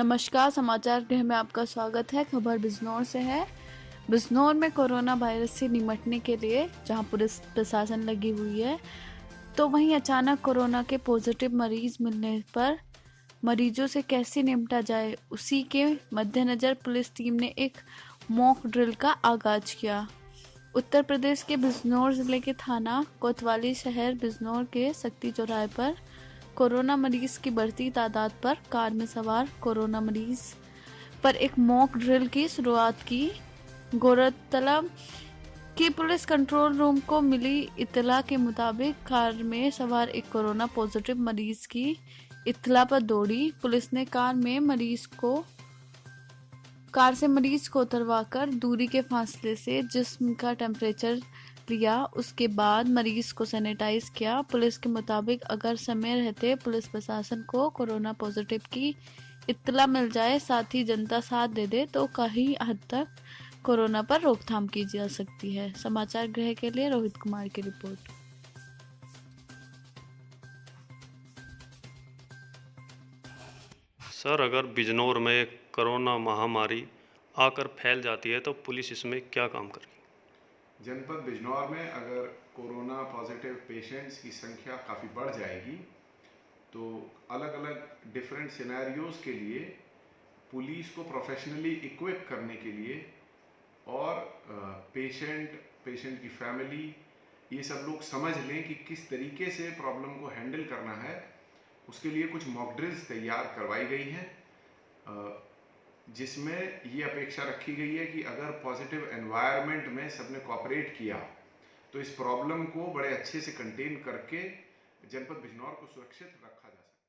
नमस्कार, समाचार गृह में आपका स्वागत है। खबर बिजनौर से है। बिजनौर में कोरोना वायरस से निपटने के लिए जहां पुलिस प्रशासन लगी हुई है, तो वहीं अचानक कोरोना के पॉजिटिव मरीज मिलने पर मरीजों से कैसे निपटा जाए, उसी के मद्देनजर पुलिस टीम ने एक मॉक ड्रिल का आगाज किया। उत्तर प्रदेश के बिजनौर जिले के थाना कोतवाली शहर बिजनौर के शक्ति चौराहे पर कोरोना मरीज की बढ़ती तादाद पर कार में सवार कोरोना मरीज पर एक मॉक ड्रिल की शुरुआत की। गौरतलब कि पुलिस कंट्रोल रूम को मिली इत्तला के मुताबिक कार में सवार एक कोरोना पॉजिटिव मरीज की इत्तला पर दौड़ी। पुलिस ने कार से मरीज को उतरवाकर दूरी के फासले से जिस्म का टेम्परेचर लिया। उसके बाद मरीज को सैनिटाइज किया। पुलिस के मुताबिक अगर समय रहते पुलिस प्रशासन को कोरोना पॉजिटिव की इत्तला मिल जाए, साथ ही जनता साथ दे दे, तो कहीं हद तक कोरोना पर रोकथाम की जा सकती है। समाचार गृह के लिए रोहित कुमार की रिपोर्ट। सर, अगर बिजनौर में कोरोना महामारी आकर फैल जाती है तो पुलिस इसमें क्या काम करेगी? जनपद बिजनौर में अगर कोरोना पॉजिटिव पेशेंट्स की संख्या काफ़ी बढ़ जाएगी तो अलग अलग डिफरेंट सिनेरियोज़ के लिए पुलिस को प्रोफेशनली इक्विप करने के लिए और पेशेंट की फैमिली, ये सब लोग समझ लें कि किस तरीके से प्रॉब्लम को हैंडल करना है, उसके लिए कुछ मॉक ड्रिल्स तैयार करवाई गई हैं, जिसमें ये अपेक्षा रखी गई है कि अगर पॉजिटिव एनवायरनमेंट में सबने कोऑपरेट किया तो इस प्रॉब्लम को बड़े अच्छे से कंटेन करके जनपद बिजनौर को सुरक्षित रखा जा सकता है।